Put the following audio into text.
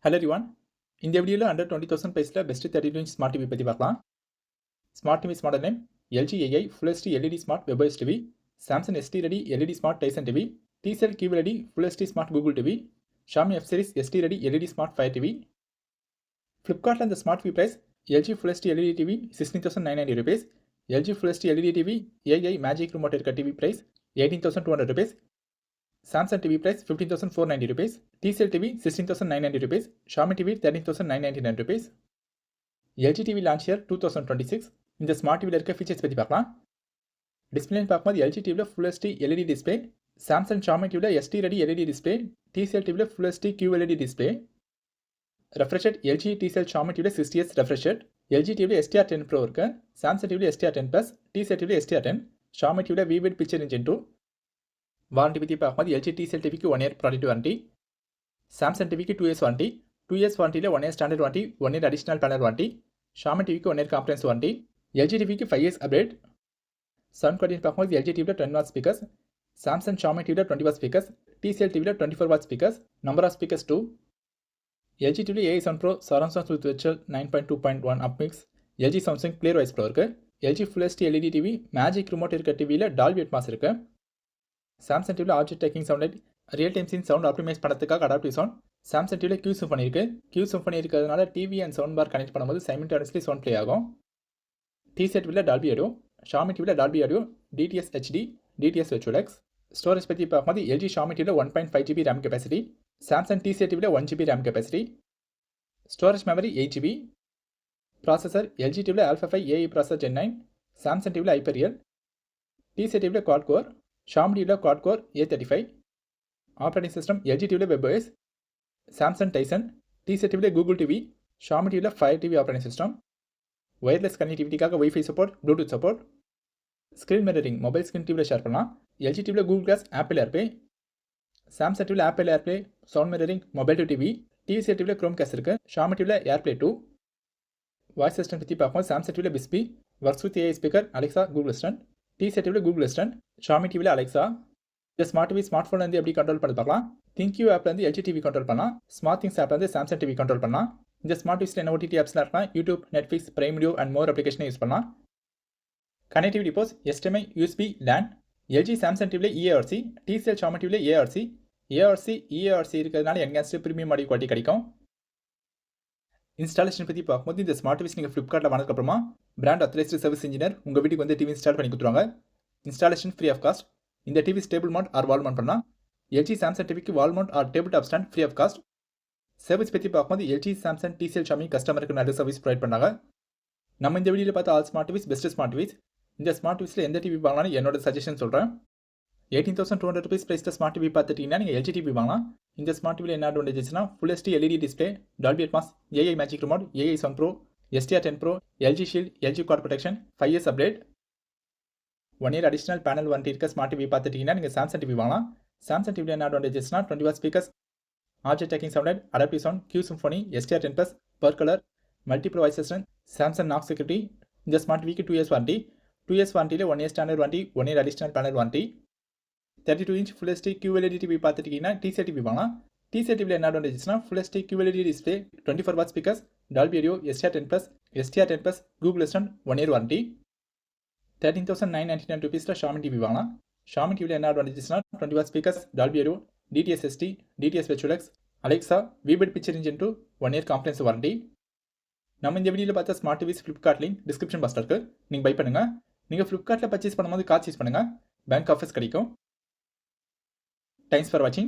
Hello everyone. இந்த வீடியோல under 20,000 priceல best 32 inch smart TV பத்தி பார்க்கலாம். Smart TV's model name LG AI Full HD LED Smart WebOS TV, Samsung SD Ready LED Smart Tizen TV, TCL QLED Full HD Smart Google TV, Xiaomi F Series SD Ready LED Smart Fire TV. Flipkartல இந்த smart TV price LG Full HD LED TV 16,990 rupees, LG Full HD LED TV AI Magic Remote இருக்க TV price 18,200 rupees. Samsung TV price 15,490 rupees, TCL TV 16,990 rupees, Xiaomi TV 13,999 rupees. LG TV launch year 2026. இந்த smart டிவியில் இருக்க features பற்றி பார்க்கலாம். டிஸ்பிளேன்னு பார்க்கும்போது LG டிவியில் Full HD LED display, Samsung Xiaomi டிவியில் SD Ready LED display, TCL டிவியில் Full HD QLED display. Refresh rate LG TCL Xiaomi டிவியில் 60Hz ரெஃப்ரெஷ் ரேட், LG டிவியில் STR10 Pro இருக்கு, சாம்சங் டிவியில் STR10 Plus, TCL டிவியில் STR10, Xiaomi டிவியில் Vivid Picture Engine 2. Warranty பற்றி பார்க்கும்போது LG TCL டிவிக்கு 1 year ப்ராடக்ட் வாரண்டி, சாம்சங் டிவிக்கு 2 years warranty, 2 years வாரண்டியில் 1 year standard warranty, 1 year additional panel warranty, Xiaomi டிவிக்கு 1 year காம்ப்ரன்ஸ் வாரண்டி, LG டிவிக்கு 5 years update. Sound quality பார்க்கும்போது LG டிவியில் 10 watt speakers, Samsung Xiaomi டிவியில் 20 watt speakers, TCL டிவியில் 24 watt speakers, number of speakers 2. LG டிவியில் AI Sound Pro surround sound with virtual 9.2.1 upmix, LG Samsung Clear Voice Pro இருக்கு, LG Full HD LED TV magic remote இருக்க டிவியில் Dolby Atmos இருக்கு. Samsung டிவியில் object tracking sound lite real time scene sound optimise பண்ணுறதுக்காக adaptive sound. Samsung டிவியில் Q Symphony இருக்கு, Q Symphony இருக்கிறதுனால TV and sound bar connect பண்ணும்போது simultaneously sound play ஆகும். TCL டிவியில் டால்பி ஆடியோ, Xiaomi டிவியில் Dolby audio, DTS HD, DTS Virtual X. Storage பற்றி பார்க்கும்போது LG Xiaomi டிவியில் 1.5 GB RAM capacity, Samsung TCL டிவியில் 1 GB RAM capacity. Storage memory 8 GB. Processor LG டிவியில் Alpha 5 AI processor Gen 9, Samsung டிவியில் Hyperion, TCL டிவியில் Quad Core, Xiaomi டிவியில் Quad Core A35. Operating system LG டிவியில் WebOS, Samsung Tizen, TCL டிவியில் Google TV, Xiaomi டிவியில் Fire TV operating system. Wireless கனெக்டிவிட்டிக்காக wifi support, bluetooth support. Screen mirroring mobile screen டிவியில் share பண்ணலாம். LG டிவியில் Google Glass, Apple AirPlay, Samsung டிவியில் Apple AirPlay, sound mirroring, mobile to TV. TCL டிவியில் Chromecast இருக்கு, Xiaomi டிவியில் AirPlay 2. Voice system பற்றி பார்க்கும்போது சாம்சங் டிவியில் Bisbee, works with AI speaker, Alexa, Google Assistant, TCL டிவியில் Google Assistant, Xiaomi டிவியில் Alexa. இந்த ஸ்மார்ட் டிவி ஸ்மார்ட் ஃபோன்லேருந்து எப்படி கண்ட்ரோல் பண்ணி பார்க்கலாம். ThinkQ ஆப்லேருந்து LG டிவி கண்ட்ரோல் பண்ணலாம், ஸ்மார்ட் திங்ஸ் ஆப்லேருந்து சாம்சங் டிவி கண்ட்ரோல் பண்ணலாம். இந்த ஸ்மார்ட் டிவிஸில் என்ன OTT ஆப்ஸ்லாம் இருக்கலாம், YouTube, Netflix, Prime Video and more அப்ளிகேஷனை யூஸ் பண்ணலாம். Connectivity ports HDMI, USB, LAN. LG Samsung டிவியில் EARC, TCL Xiaomi டிவியில் EARC இருக்கிறதுனால என்ஹான்ஸ்டு ப்ரீமியம் ஆடியோ குவாலிட்டி கிடைக்கும். இன்ஸ்டாலேஷன் பற்றி பார்க்கும்போது இந்த ஸ்மார்ட் டிவிஸ் நீங்கள் ஃப்ளிப்கார்ட்டில் வாங்கினதுக்கப்புறமா பிராண்ட் அத்தரைஸ்டு சர்வீஸ் இன்ஜினியர் உங்கள் வீட்டுக்கு வந்து டிவி இன்ஸ்டால் பண்ணி கொடுத்துருவாங்க. Installation free of cost. இந்த TV stable mount or wall mount பண்ணலாம். LG சாம்சங் டிவிக்கு wall mount or table top stand free of cost. Service பற்றி பார்க்கும்போது LG சாம்சங் TCL Xiaomi கஸ்டமருக்கு நல்ல சர்வீஸ் ப்ரொவைட் பண்ணாங்க. நம்ம இந்த வீடியோவில் பார்த்த all smart TVS best smart TVS. இந்த ஸ்மார்ட் டிவிஸில் எந்த டிவி வாங்கலாம்னு என்னோட சஜஷன் சொல்கிறேன். 18,200 rupees ப்ரைஸில் ஸ்மார்ட் டிவி பார்த்துட்டீங்கன்னா நீங்கள் LG டிவி வாங்கலாம். இந்த ஸ்மார்ட் டிவியில் என்ன அட்வான்டேஜஸ்னா Full HD LED display, Dolby Atmos, AI magic remote, AI Sound Pro, STR10 Pro, LG Shield, LG Quad Protection, 5 years update, 1 year additional panel warranty இருக்க smart TV பார்த்துட்டீங்கன்னா நீங்கள் Samsung TV வாங்கலாம். Samsung டிவியில் என்ன அட்வான்டேஜஸ்னா 20 watt speakers, object tracking sound light, adaptive sound, Q Symphony, STR10 Plus, per color, multiple voice assistant, Samsung Knox Security. இந்த smart டிவிக்கு 2 years warranty, 2 years வாரண்டியில் 1 year standard warranty, 1 year additional panel warranty. 32 inch Full HD QLED TV பார்த்துட்டீங்கன்னா TCL TV வாங்கலாம். TCL டிவியில் என்ன அட்வான்டேஜஸ்னா Full HD QLED display, 24 watt speakers, Dolby audio, STR10 Plus, Google Assistant, 1 year warranty. 13,999 rupeesல Xiaomi TV வாங்கலாம். Xiaomi டிவியில் என்ன அட்வான்டேஜஸ்னா 20 watt speakers, Dolby audio, DTS SD, DTS Virtual X, Alexa, Vivid Picture Engine 2, 1 year comprehensive warranty. நம்ம இந்த வீடியோவில் பார்த்த smart TVs Flipkart link description பாக்ஸில் இருக்குது, நீங்கள் பை பண்ணுங்கள். நீங்கள் ஃப்ளிப்கார்ட்டில் பர்ச்சேஸ் பண்ணும்போது கார்டு யூஸ் பண்ணுங்கள், பேங்க் ஆஃபர்ஸ் கிடைக்கும். Thanks for watching.